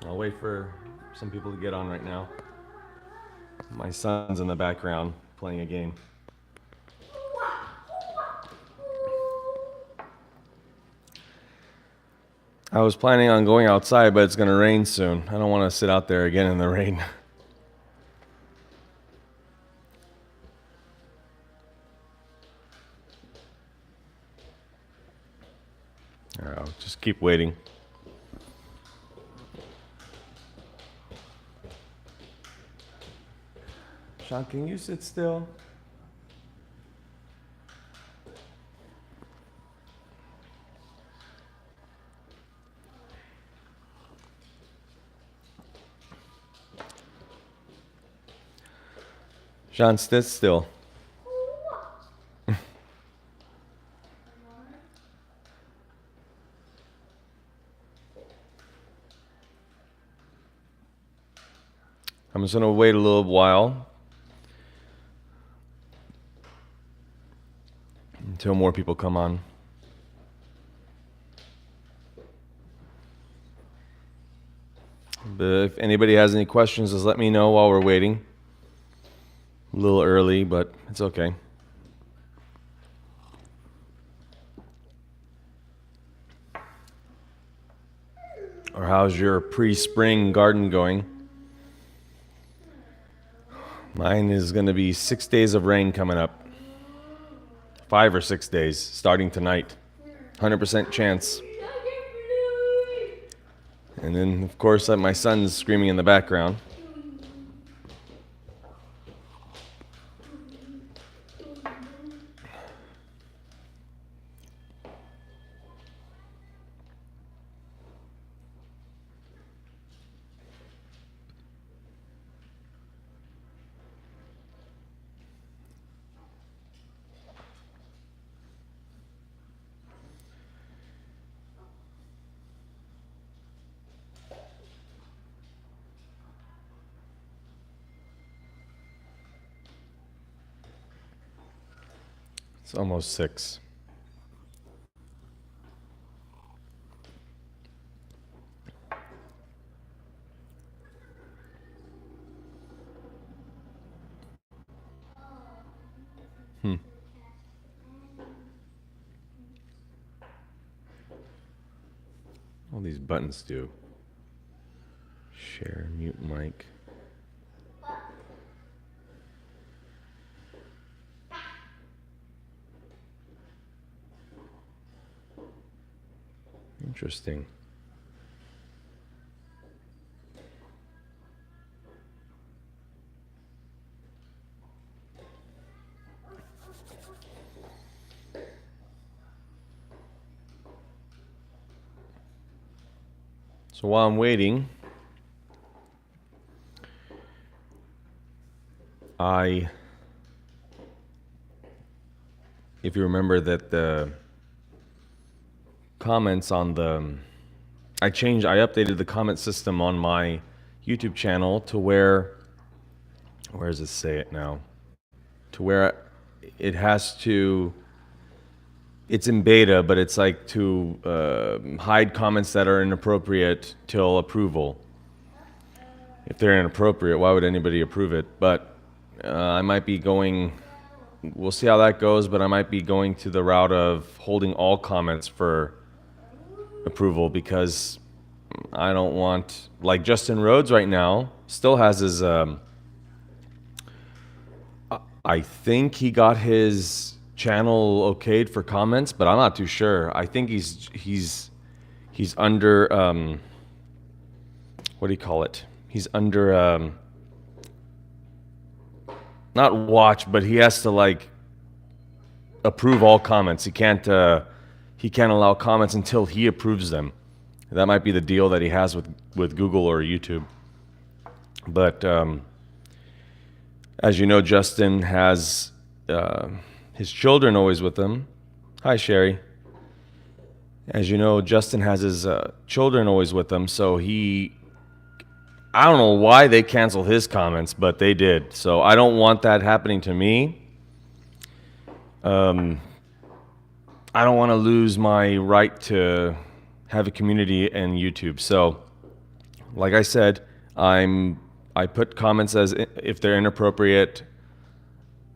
I'll wait for some people to get on right now. My son's in the background playing a game. I was planning on going outside, but it's going to rain soon. I don't want to sit out there again in the rain. All right, I'll just keep waiting. Sean, can you sit still? Sean, sit still. I'm just going to wait a little while until more people come on. But if anybody has any questions, just let me know while we're waiting. A little early, but it's okay. Or how's your pre-spring garden going? Mine is going to be 6 days of rain coming up. 5 or 6 days, starting tonight. 100% chance. And then, of course, my son's screaming in the background. It's almost 6. All these buttons do. Share, mute mic. Interesting. So while I'm waiting, if you remember that the comments on I updated the comment system on my YouTube channel to where does it say it now? To where it has to, it's in beta, but it's like to hide comments that are inappropriate till approval. If they're inappropriate, why would anybody approve it? But I might be going, we'll see how that goes, but I might be going to the route of holding all comments for approval, because I don't want, like Justin Rhodes right now still has his, I think he got his channel okayed for comments, but I'm not too sure. I think he's under, what do you call it? He's under, not watch, but he has to like approve all comments. He can't allow comments until he approves them. That might be the deal that he has with Google or YouTube. But as you know, Justin has his children always with him. Hi, Sherry. As you know, Justin has his children always with him, so I don't know why they canceled his comments, but they did. So I don't want that happening to me. I don't want to lose my right to have a community in YouTube. So Like I said, I put comments as if they're inappropriate,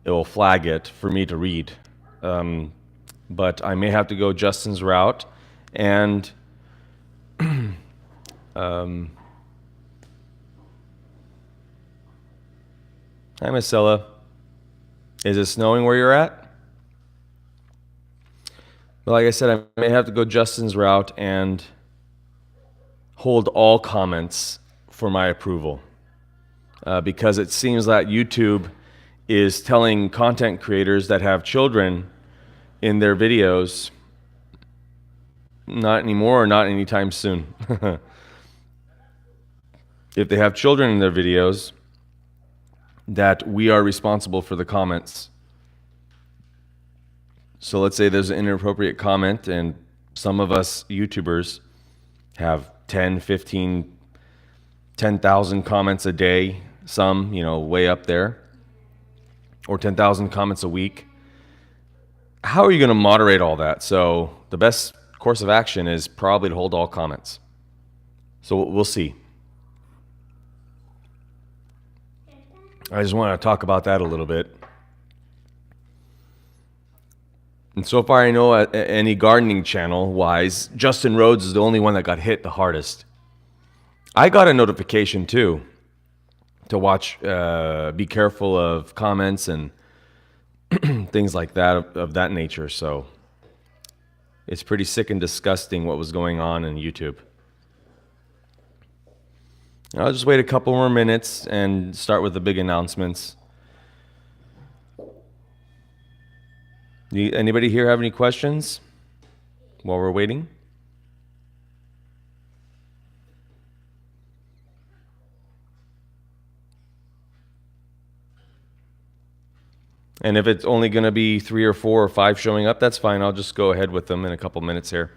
it will flag it for me to read. But I may have to go Justin's route and hi, Miss Sella. Is it snowing where you're at? But like I said, I may have to go Justin's route and hold all comments for my approval. Because it seems that YouTube is telling content creators that have children in their videos, not anymore or not anytime soon. If they have children in their videos, that we are responsible for the comments. So let's say there's an inappropriate comment and some of us YouTubers have 10, 15, 10,000 comments a day, some, way up there, or 10,000 comments a week. How are you going to moderate all that? So the best course of action is probably to hold all comments. So we'll see. I just want to talk about that a little bit. And so far I know any gardening channel wise, Justin Rhodes is the only one that got hit the hardest. I got a notification too to watch, be careful of comments and things like that of that nature. So it's pretty sick and disgusting what was going on in YouTube. I'll just wait a couple more minutes and start with the big announcements. Anybody here have any questions while we're waiting? And if it's only going to be 3 or 4 or 5 showing up, that's fine. I'll just go ahead with them in a couple minutes here.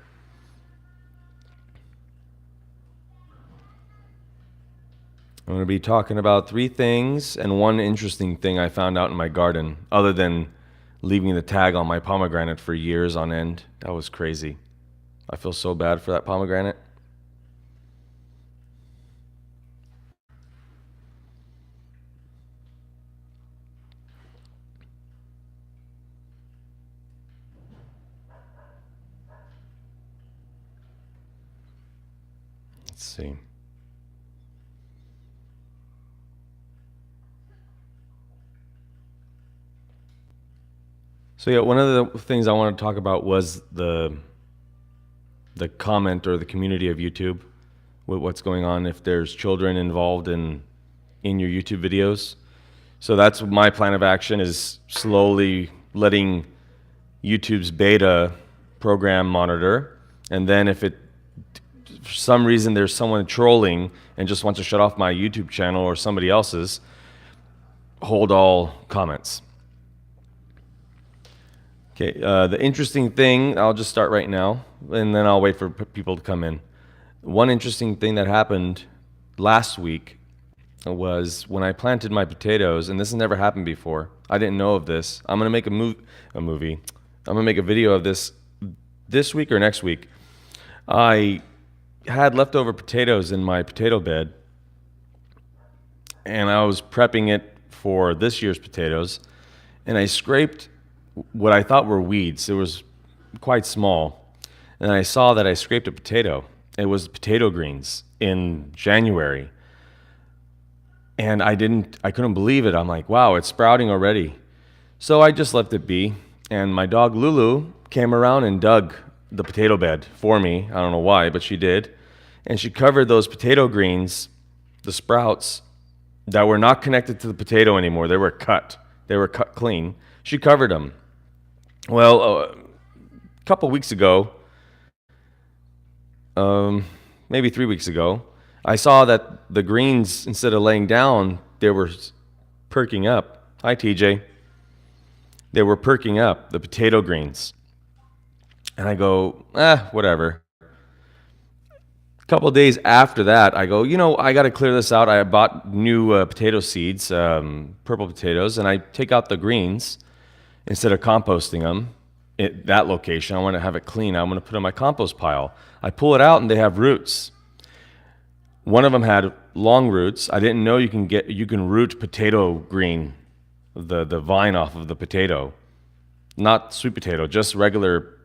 I'm going to be talking about 3 things and 1 interesting thing I found out in my garden, other than leaving the tag on my pomegranate for years on end. That was crazy. I feel so bad for that pomegranate. Let's see. So yeah, one of the things I wanted to talk about was the comment or the community of YouTube, with what's going on if there's children involved in your YouTube videos. So that's my plan of action, is slowly letting YouTube's beta program monitor, and then if it for some reason there's someone trolling and just wants to shut off my YouTube channel or somebody else's, hold all comments. Okay, the interesting thing, I'll just start right now, and then I'll wait for people to come in. One interesting thing that happened last week was when I planted my potatoes, and this has never happened before. I didn't know of this. I'm going to make a movie. I'm going to make a video of this week or next week. I had leftover potatoes in my potato bed, and I was prepping it for this year's potatoes, and I scraped what I thought were weeds. It was quite small, and I saw that I scraped a potato. It was potato greens in January, and I couldn't believe it. I'm like, wow, it's sprouting already. So I just left it be, and my dog Lulu came around and dug the potato bed for me. I don't know why, but she did, and she covered those potato greens, the sprouts that were not connected to the potato anymore. They were cut clean. She covered them. Well, a couple weeks ago, maybe 3 weeks ago, I saw that the greens, instead of laying down, they were perking up. Hi, TJ. They were perking up, the potato greens. And I go, whatever. A couple days after that, I go, I got to clear this out. I bought new potato seeds, purple potatoes, and I take out the greens. Instead of composting them at that location, I want to have it clean. I'm going to put it in my compost pile. I pull it out and they have roots. One of them had long roots. I didn't know you can root potato green, the vine off of the potato. Not sweet potato, just regular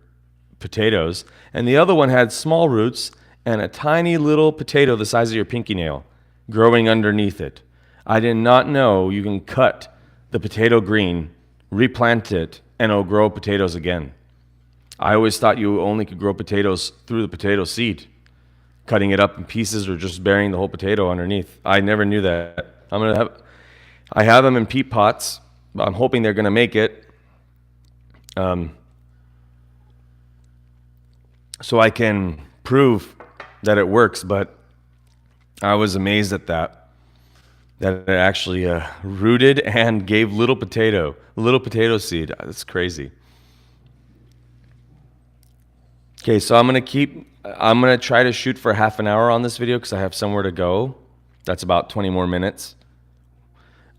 potatoes. And the other one had small roots and a tiny little potato the size of your pinky nail growing underneath it. I did not know you can cut the potato green, replant it, and it'll grow potatoes again. I always thought you only could grow potatoes through the potato seed, cutting it up in pieces or just burying the whole potato underneath. I never knew that. I have them in peat pots. I'm hoping they're going to make it. So I can prove that it works, but I was amazed at that it actually rooted and gave little potato seed. That's crazy. Okay, so I'm gonna try to shoot for half an hour on this video because I have somewhere to go. That's about 20 more minutes.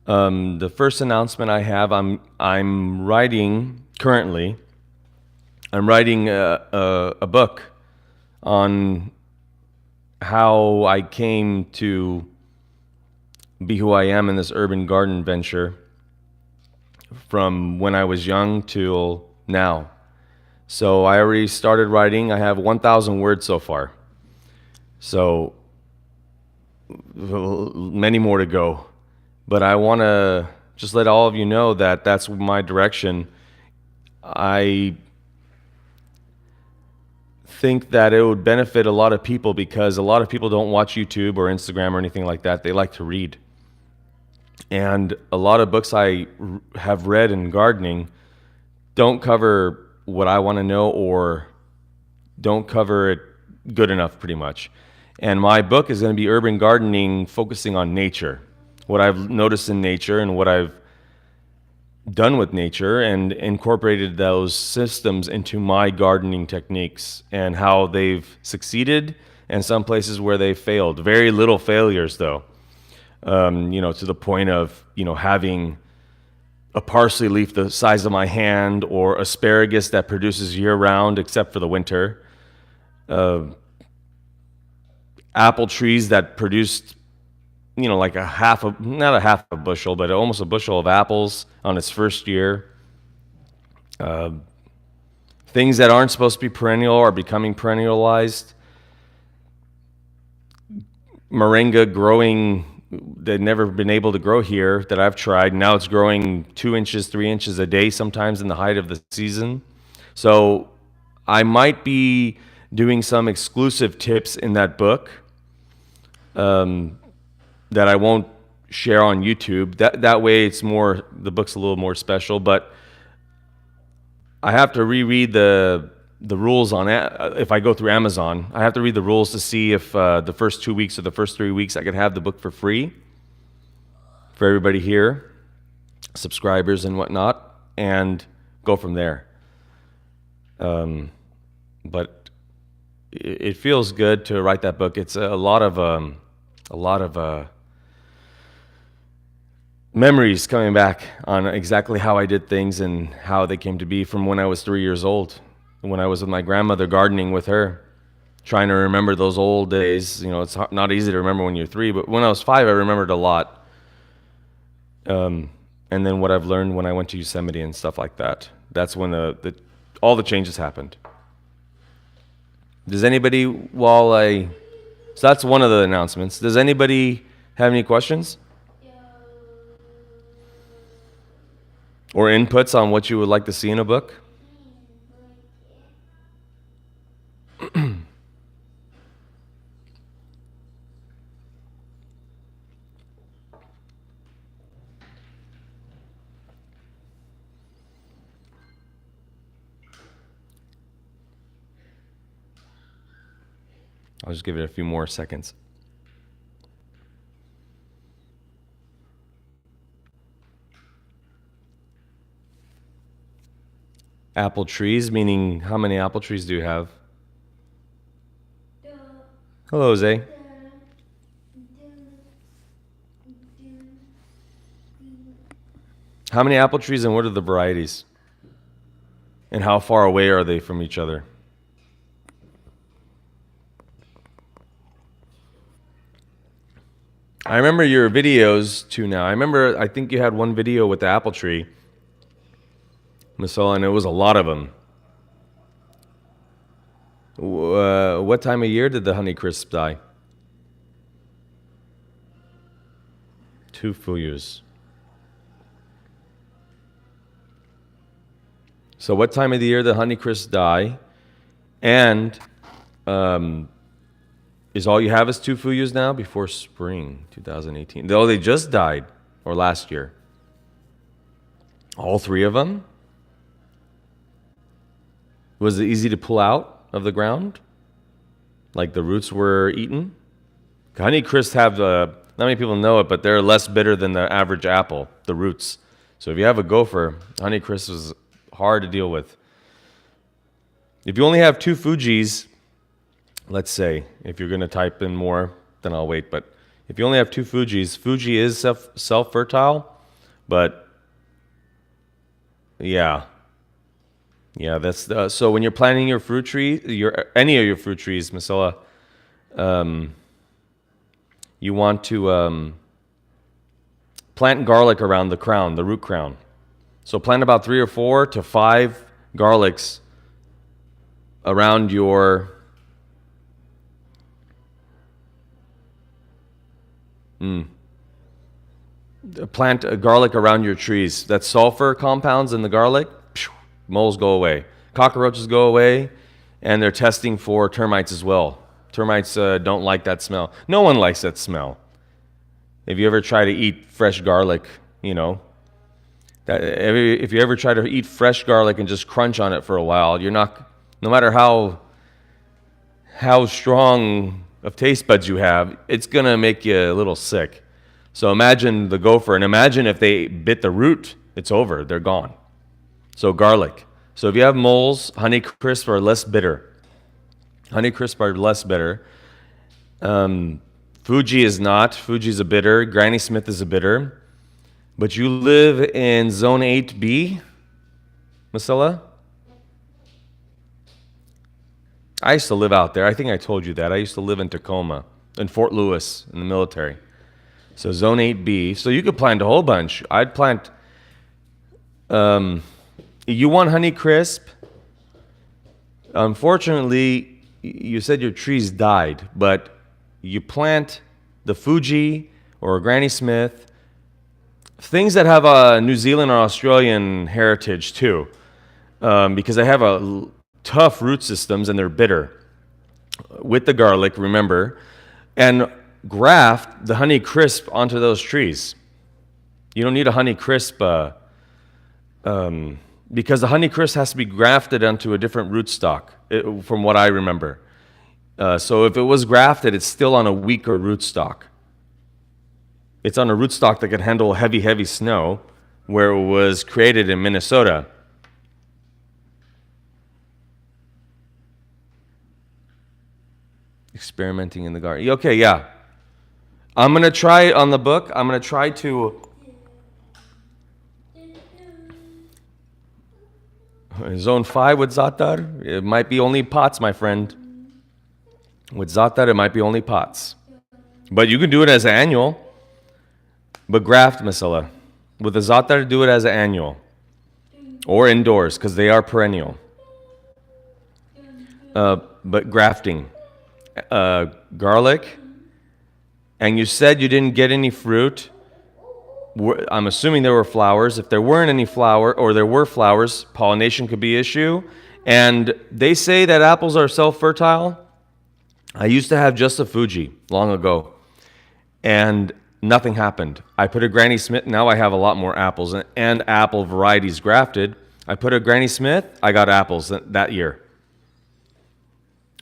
The first announcement I have, I'm writing currently. I'm writing a book on how I came to be who I am in this urban garden venture from when I was young till now. So I already started writing. I have 1,000 words so far. So many more to go. But I want to just let all of you know that that's my direction. I think that it would benefit a lot of people because a lot of people don't watch YouTube or Instagram or anything like that. They like to read. And a lot of books I have read in gardening don't cover what I want to know or don't cover it good enough, pretty much. And my book is going to be urban gardening, focusing on nature, what I've noticed in nature and what I've done with nature, and incorporated those systems into my gardening techniques and how they've succeeded and some places where they failed. Very little failures, though. To the point of, having a parsley leaf the size of my hand or asparagus that produces year-round except for the winter. Apple trees that produced, like not a half a bushel, but almost a bushel of apples on its first year. Things that aren't supposed to be perennial are becoming perennialized. Moringa growing, they'd never been able to grow here that I've tried. Now it's growing 2 inches, 3 inches a day, sometimes in the height of the season. So I might be doing some exclusive tips in that book that I won't share on YouTube. That way the book's a little more special, but I have to reread the rules on it. If I go through Amazon, I have to read the rules to see if the first 2 weeks or the first 3 weeks I could have the book for free for everybody here, subscribers and whatnot, and go from there. But it feels good to write that book. It's a lot of memories coming back on exactly how I did things and how they came to be from when I was 3 years old. When I was with my grandmother gardening with her, trying to remember those old days. It's not easy to remember when you're 3, but when I was 5, I remembered a lot. And then what I've learned when I went to Yosemite and stuff like that. That's when all the changes happened. Does anybody, so that's one of the announcements. Does anybody have any questions? Or inputs on what you would like to see in a book? I'll just give it a few more seconds. Apple trees, meaning how many apple trees do you have? Hello, Zay. How many apple trees and what are the varieties? And how far away are they from each other? I remember your videos too now. I think you had one video with the apple tree, Masala, and it was a lot of them. What time of year did the Honeycrisp die? 2 full years. So what time of the year did Honeycrisp die? And is all you have is 2 fuyus now before spring 2018? Oh, they just died, or last year. All 3 of them? Was it easy to pull out of the ground? Like the roots were eaten? Honeycrisps have, not many people know it, but they're less bitter than the average apple, the roots. So if you have a gopher, Honeycrisp is hard to deal with. If you only have 2 Fujis, let's say, if you're going to type in more, then I'll wait. But if you only have 2 Fujis, Fuji is self-fertile, but yeah, that's so when you're planting your fruit tree, any of your fruit trees, Masala, you want to plant garlic around the crown, the root crown. So plant about 3 or 4 to 5 garlics around your plant garlic around your trees. That sulfur compounds in the garlic, moles go away, cockroaches go away, and they're testing for termites as well. Termites don't like that smell. No one likes that smell. If you ever try to eat fresh garlic, you know, if you ever try to eat fresh garlic and just crunch on it for a while, you're not, no matter how strong of taste buds you have, it's going to make you a little sick. So imagine the gopher, and imagine if they bit the root, it's over, they're gone. So garlic. So if you have moles, Honeycrisp are less bitter. Honeycrisp are less bitter. Fuji is not. Fuji's a bitter. Granny Smith is a bitter. But you live in Zone 8B, Masala? I used to live out there. I think I told you that. I used to live in Tacoma, in Fort Lewis, in the military. So Zone 8B. So you could plant a whole bunch. I'd plant... you want Honeycrisp? Unfortunately, you said your trees died, but you plant the Fuji or a Granny Smith, things that have a New Zealand or Australian heritage too, because they have a tough root systems and they're bitter. With the garlic, remember, and graft the Honeycrisp onto those trees. You don't need a Honeycrisp because the Honeycrisp has to be grafted onto a different rootstock, from what I remember. So if it was grafted, it's still on a weaker rootstock. It's on a rootstock that can handle heavy, heavy snow, where it was created in Minnesota. Experimenting in the garden. Okay, yeah. I'm going to try it on the book. I'm going to try to... Zone 5 with Zaatar, it might be only pots, my friend. With Zaatar, it might be only pots. But you can do it as an annual. But graft, Masala. With the Zaatar, do it as an annual. Or indoors, because they are perennial. But grafting. Garlic. And you said you didn't get any fruit. I'm assuming there were flowers. If there weren't any flower, or there were flowers, pollination could be an issue. And they say that apples are self-fertile. I used to have just a Fuji long ago, and nothing happened. I put a Granny Smith. Now I have a lot more apples and apple varieties grafted. I put a Granny Smith. I got apples that year.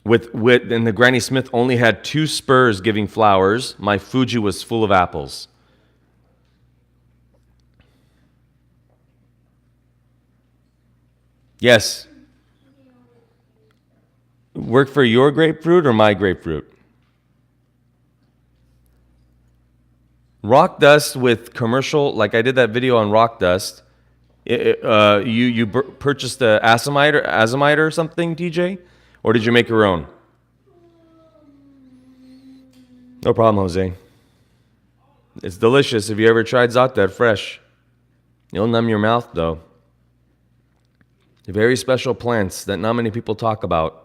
And the Granny Smith only had 2 spurs giving flowers. My Fuji was full of apples. Yes. Work for your grapefruit or my grapefruit? Rock dust with commercial, like I did that video on rock dust. You purchased the Azomite or something, DJ? Or did you make your own? No problem, Jose. It's delicious. If you ever tried Zaatar fresh, you'll numb your mouth though. Very special plants that not many people talk about.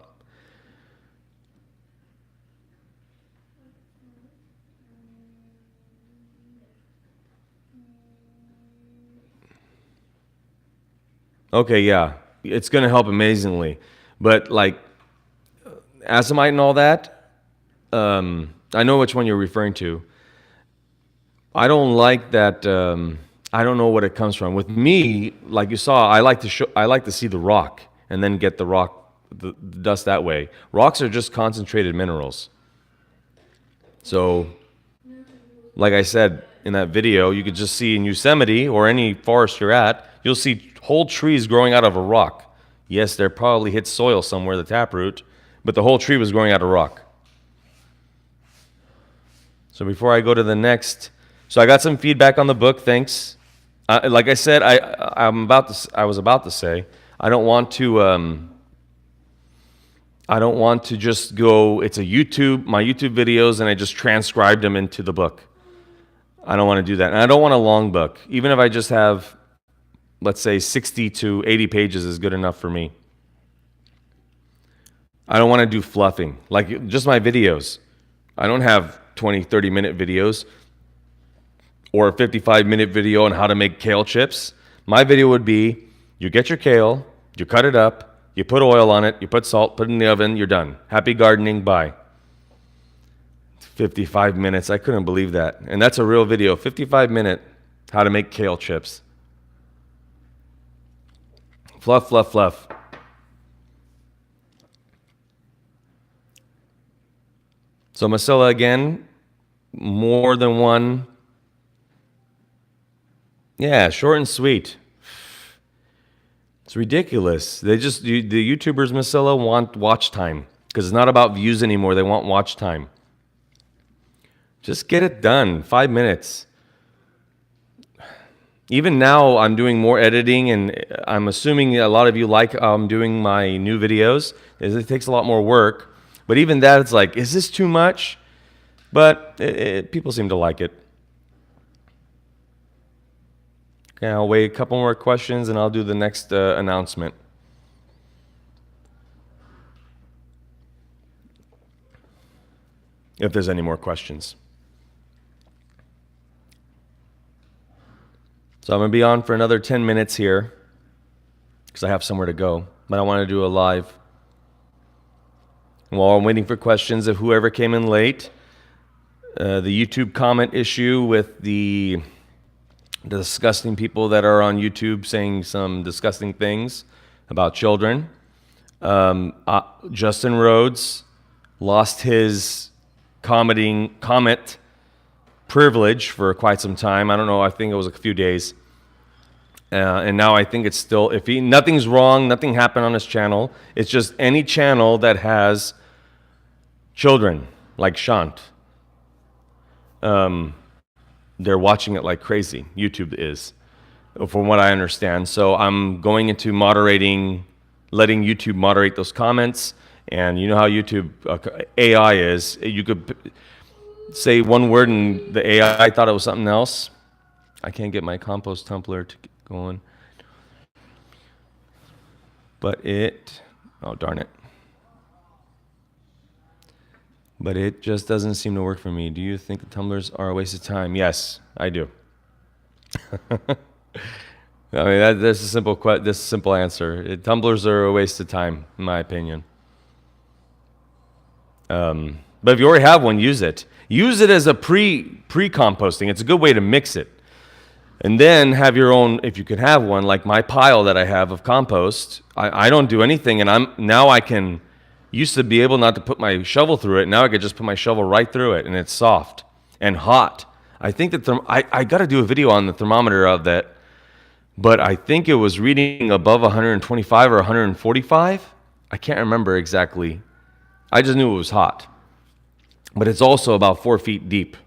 Okay, yeah, it's going to help amazingly. But like Azomite and all that, I know which one you're referring to. I don't like that. I don't know what it comes from. With me, like you saw, I like to see the rock and then get the dust that way. Rocks are just concentrated minerals. So, like I said in that video, you could just see in Yosemite or any forest you're at, you'll see whole trees growing out of a rock. Yes, there probably hit soil somewhere, the taproot, but the whole tree was growing out of rock. So before I go to the next, so I got some feedback on the book. Thanks. Like I said, I was about to say, I don't want to just go. It's my YouTube videos, and I just transcribed them into the book. I don't want to do that, and I don't want a long book. Even if I just have, let's say 60 to 80 pages is good enough for me. I don't want to do fluffing, like just my videos. I don't have 20, 30-minute videos or a 55-minute video on how to make kale chips. My video would be, you get your kale, you cut it up, you put oil on it, you put salt, put it in the oven, you're done. Happy gardening, bye. 55 minutes, I couldn't believe that. And that's a real video, 55-minute, how to make kale chips. Fluff, fluff, fluff. So Masilla again, more than one. Yeah, short and sweet. It's ridiculous. The YouTubers, Masilla, want watch time because it's not about views anymore. They want watch time. Just get it done. 5 minutes. Even now, I'm doing more editing, and I'm assuming a lot of you like doing my new videos. It takes a lot more work. But even that, it's like, is this too much? But people seem to like it. Okay, I'll wait a couple more questions, and I'll do the next announcement. If there's any more questions. So I'm going to be on for another 10 minutes here because I have somewhere to go. But I want to do a live. While I'm waiting for questions of whoever came in late, the YouTube comment issue with the disgusting people that are on YouTube saying some disgusting things about children. Justin Rhodes lost his comment privilege for quite some time. I don't know, I think it was a few days. And now I think it's still, nothing's wrong, nothing happened on his channel. It's just any channel that has children, like Shant. They're watching it like crazy. YouTube is, from what I understand. So I'm going into moderating, letting YouTube moderate those comments. And you know how YouTube AI is. You could say one word and the AI thought it was something else. I can't get my compost tumbler to get going. But oh darn it. But it just doesn't seem to work for me. Do you think the tumblers are a waste of time? Yes, I do. I mean, that's a simple answer. Tumblers are a waste of time, in my opinion. But if you already have one, use it. Use it as a pre-composting. It's a good way to mix it. And then have your own, if you can have one, like my pile that I have of compost. I don't do anything, and now I can. Used to be able not to put my shovel through it. Now I could just put my shovel right through it, and it's soft and hot. I think that I got to do a video on the thermometer of that, but I think it was reading above 125 or 145. I can't remember exactly. I just knew it was hot. But it's also about 4 feet deep.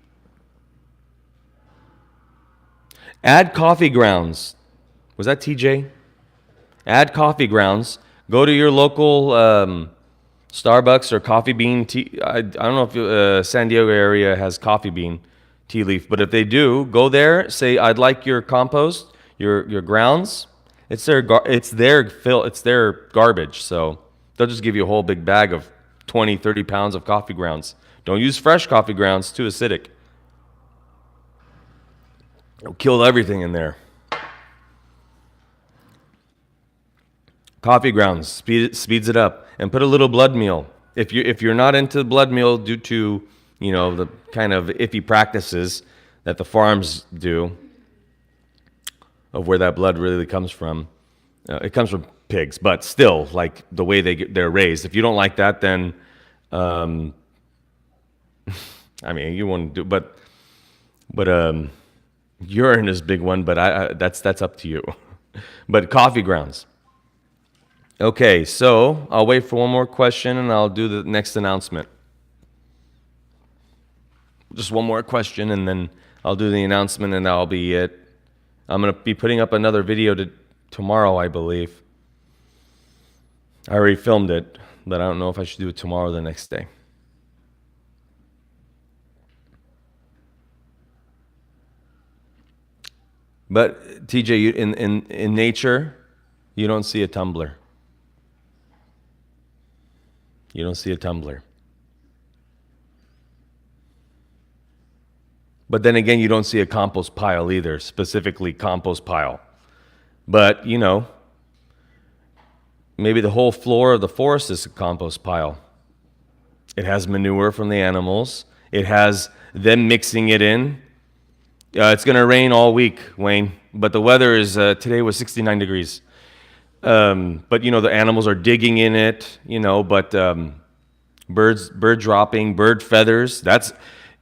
Add coffee grounds. Was that TJ? Add coffee grounds. Go to your local Starbucks or Coffee Bean. I don't know if San Diego area has Coffee Bean. tea leaf. But if they do, go there, say, I'd like your compost, your grounds. It's their garbage. So they'll just give you a whole big bag of 20, 30 pounds of coffee grounds. Don't use fresh coffee grounds, too acidic. It'll kill everything in there. Coffee grounds speeds it up, and put a little blood meal. If you're not into blood meal due to the kind of iffy practices that the farms do, of where that blood really comes from, it comes from pigs, but still, like the way they're raised. If you don't like that, then I mean, you won't do. But urine is a big one. But that's up to you. But coffee grounds. Okay, so I'll wait for one more question and I'll do the next announcement. Just one more question and then I'll do the announcement and that'll be it. I'm going to be putting up another video tomorrow, I believe. I already filmed it, but I don't know if I should do it tomorrow or the next day. But TJ, in nature, you don't see a tumbler. You don't see a tumbler. But then again, you don't see a compost pile either, specifically compost pile. But, maybe the whole floor of the forest is a compost pile. It has manure from the animals. It has them mixing it in. It's going to rain all week, Wayne. But the weather is, today was 69 degrees. But the animals are digging in it, but bird dropping, bird feathers, that's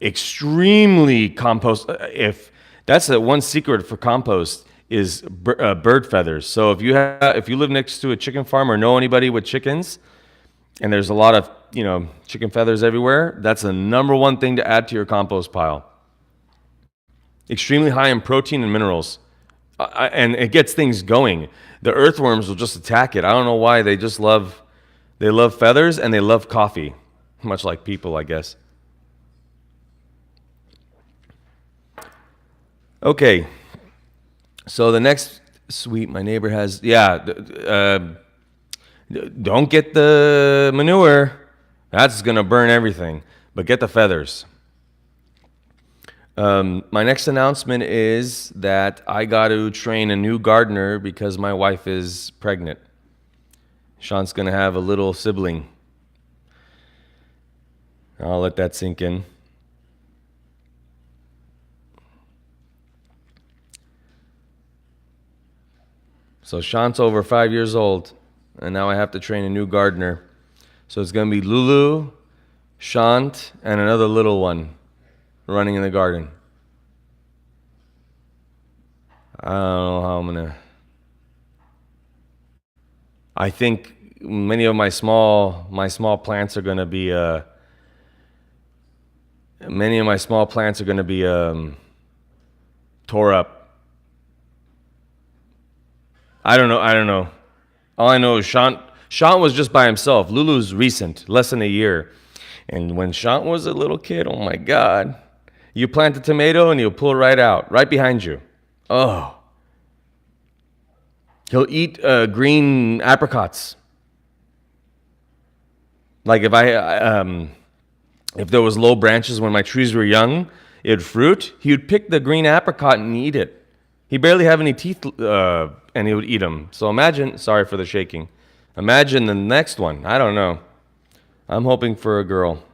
extremely compost. If that's one secret for compost is bird feathers. So if you live next to a chicken farm or know anybody with chickens, and there's a lot of chicken feathers everywhere, that's the number one thing to add to your compost pile. Extremely high in protein and minerals. And it gets things going. The earthworms will just attack it. I don't know why. They love feathers and they love coffee, much like people, I guess. Okay, so the next my neighbor has, don't get the manure. That's going to burn everything, but get the feathers. My next announcement is that I got to train a new gardener because my wife is pregnant. Sean's going to have a little sibling. I'll let that sink in. So Sean's over 5 years old, and now I have to train a new gardener. So it's going to be Lulu, Shant, and another little one running in the garden. I don't know how I'm gonna. I think many of my small plants are gonna be tore up. I don't know. All I know is Shant was just by himself. Lulu's recent, less than a year. And when Shant was a little kid, oh my God. You plant a tomato and he'll pull right out, right behind you. Oh. He'll eat green apricots. Like if there was low branches when my trees were young, it'd fruit, he would pick the green apricot and eat it. He barely have any teeth, and he would eat them. So imagine, sorry for the shaking. Imagine the next one. I don't know. I'm hoping for a girl.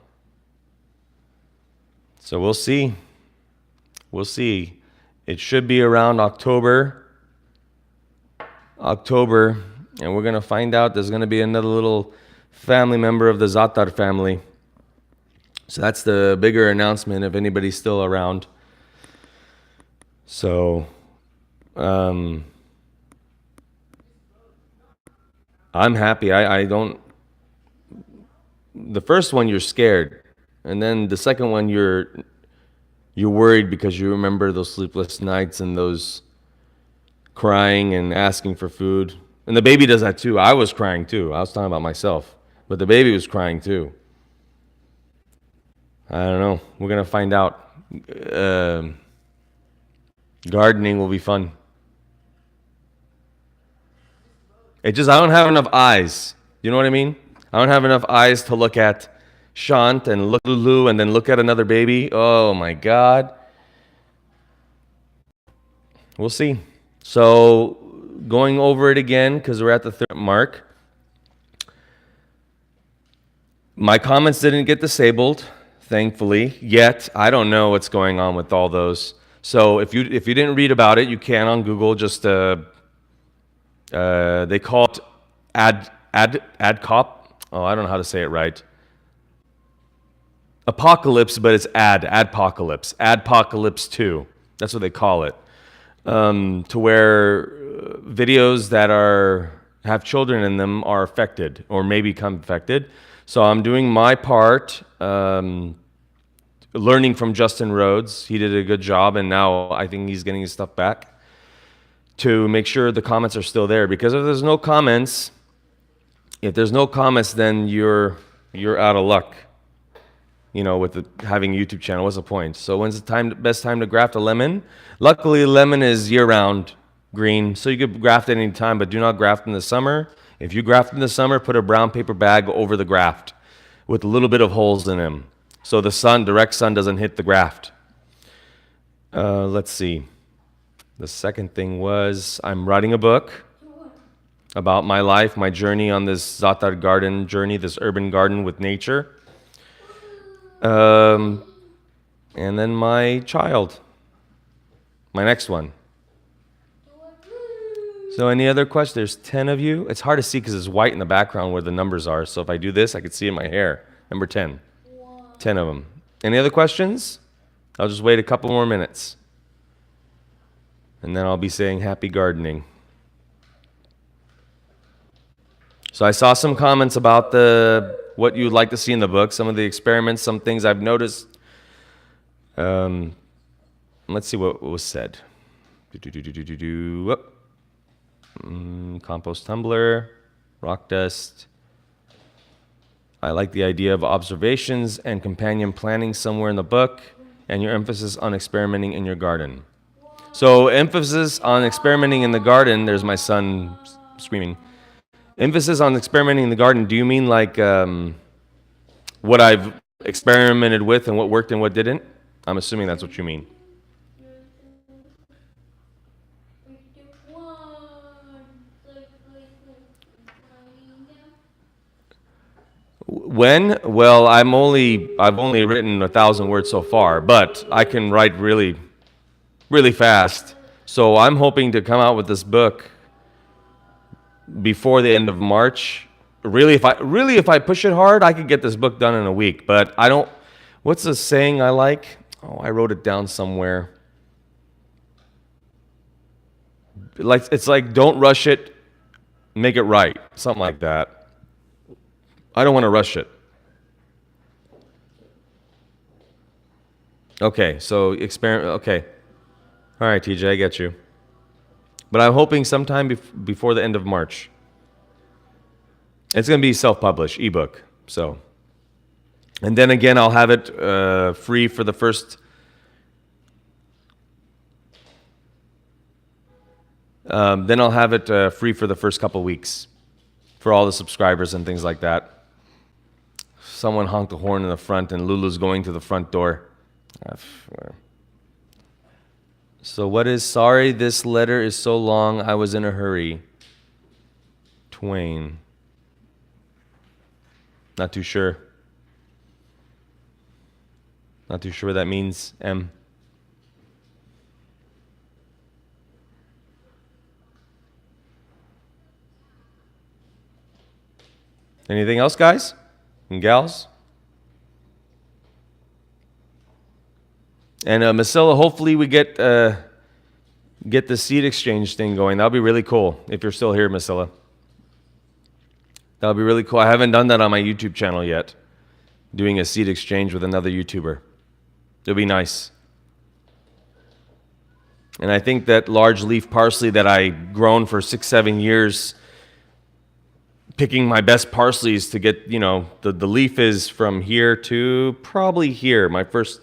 So we'll see. We'll see. It should be around October, and we're going to find out there's going to be another little family member of the Zaatar family. So that's the bigger announcement if anybody's still around. So, I'm happy. I don't. The first one you're scared, and then the second one you're worried because you remember those sleepless nights and those crying and asking for food. And the baby does that too. I was crying too. I was talking about myself, but the baby was crying too. I don't know. We're gonna find out. Gardening will be fun. It just, I don't have enough eyes. You know what I mean? I don't have enough eyes to look at Shant and look at Lulu and then look at another baby. Oh my God. We'll see. So going over it again, because we're at the third mark. My comments didn't get disabled, thankfully, yet. I don't know what's going on with all those. So if you didn't read about it, you can on Google. Just they call it adcop. Oh, I don't know how to say it right. Apocalypse, but it's adpocalypse 2. That's what they call it. To where videos that have children in them are affected or may become affected. So I'm doing my part, learning from Justin Rhodes. He did a good job, and now I think he's getting his stuff back to make sure the comments are still there. Because if there's no comments, then you're out of luck. You know, with having a YouTube channel, what's the point? So when's the best time to graft a lemon? Luckily, lemon is year-round green, so you could graft it any time, but do not graft in the summer. If you graft in the summer, put a brown paper bag over the graft with a little bit of holes in them, so the direct sun doesn't hit the graft. Let's see. The second thing was I'm writing a book about my life, my journey on this Zaatar Garden journey, this urban garden with nature. And then my child, my next one. So any other questions? There's 10 of you. It's hard to see because it's white in the background where the numbers are. So if I do this, I can see in my hair. Number 10. 10 of them. Any other questions? I'll just wait a couple more minutes. And then I'll be saying happy gardening. So I saw some comments about what you'd like to see in the book, some of the experiments, some things I've noticed. Let's see what was said. Compost tumbler, rock dust. I like the idea of observations and companion planting somewhere in the book, and your emphasis on experimenting in your garden. So emphasis on experimenting in the garden, there's my son screaming. Emphasis on experimenting in the garden, do you mean like what I've experimented with and what worked and what didn't? I'm assuming that's what you mean. When? Well, I've only written 1,000 words so far, but I can write really, really fast. So I'm hoping to come out with this book before the end of March. Really, if I push it hard, I could get this book done in a week. But I don't. What's the saying I like? Oh, I wrote it down somewhere. It's like don't rush it, make it right. Something like that. I don't want to rush it. Okay, so experiment. Okay. All right, TJ, I get you. But I'm hoping sometime before the end of March. It's going to be self-published, ebook. So, and then again, I'll have it free for the first. Then I'll have it free for the first couple weeks for all the subscribers and things like that. Someone honked a horn in the front, and Lulu's going to the front door. So what is, sorry, this letter is so long, I was in a hurry. Twain. Not too sure. Not too sure what that means, M. Anything else, guys and gals? And Masilla, hopefully we get the seed exchange thing going. That'll be really cool if you're still here, Masilla. That'll be really cool. I haven't done that on my YouTube channel yet, doing a seed exchange with another YouTuber. It'll be nice. And I think that large leaf parsley that I grown for 6-7 years, picking my best parsleys to get, the leaf is from here to probably here. My first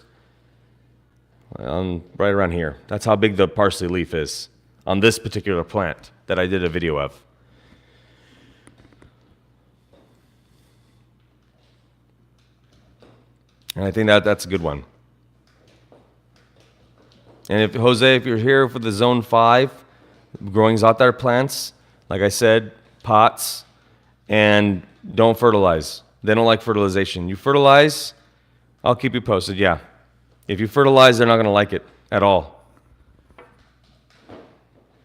right around here. That's how big the parsley leaf is on this particular plant that I did a video of. And I think that's a good one. And if Jose, if you're here for the Zone 5, growing Zaatar plants, like I said, pots, and don't fertilize. They don't like fertilization. You fertilize, I'll keep you posted, yeah. If you fertilize, they're not going to like it at all.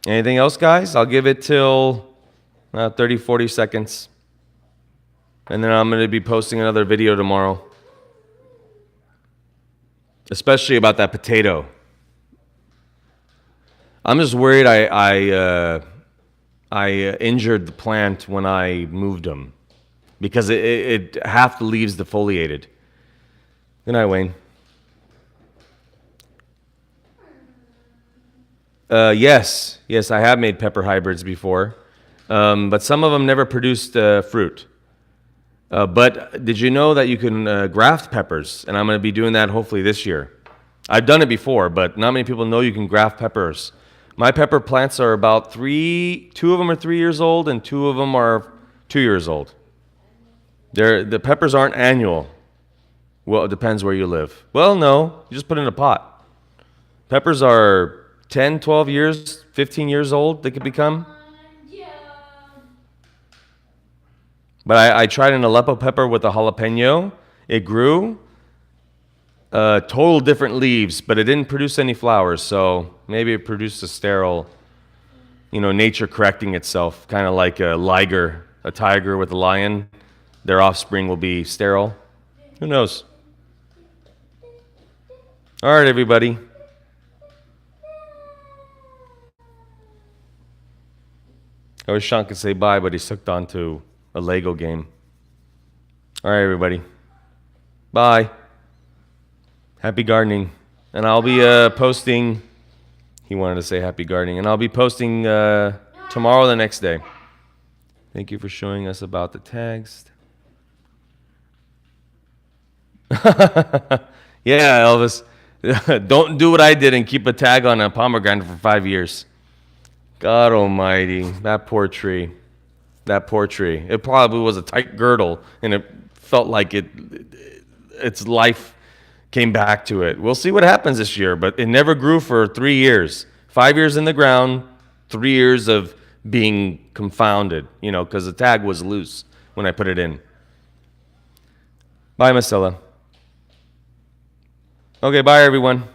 Anything else, guys? I'll give it till 30, 40 seconds. And then I'm going to be posting another video tomorrow. Especially about that potato. I'm just worried I injured the plant when I moved them. Because half the leaves defoliated. Good night, Wayne. Yes, I have made pepper hybrids before. But some of them never produced fruit. But did you know that you can graft peppers? And I'm going to be doing that hopefully this year. I've done it before, but not many people know you can graft peppers. My pepper plants are about 2 of them are 3 years old, and 2 of them are 2 years old. The peppers aren't annual. Well, it depends where you live. Well, no, you just put it in a pot. Peppers are 10, 12 years, 15 years old, they could become. But I tried an Aleppo pepper with a jalapeno. It grew. Total different leaves, but it didn't produce any flowers, so maybe it produced a sterile, nature correcting itself, kind of like a liger, a tiger with a lion. Their offspring will be sterile. Who knows? All right, everybody. I wish Sean could say bye, but he's hooked on to a Lego game. All right, everybody. Bye. Happy gardening. And I'll be posting. He wanted to say happy gardening. And I'll be posting tomorrow or the next day. Thank you for showing us about the tags. Yeah, Elvis. Don't do what I did and keep a tag on a pomegranate for 5 years. God almighty. That poor tree. That poor tree. It probably was a tight girdle, and it felt like its life came back to it. We'll see what happens this year, but it never grew for 3 years. 5 years in the ground, 3 years of being confounded, because the tag was loose when I put it in. Bye, Marcella. Okay, bye, everyone.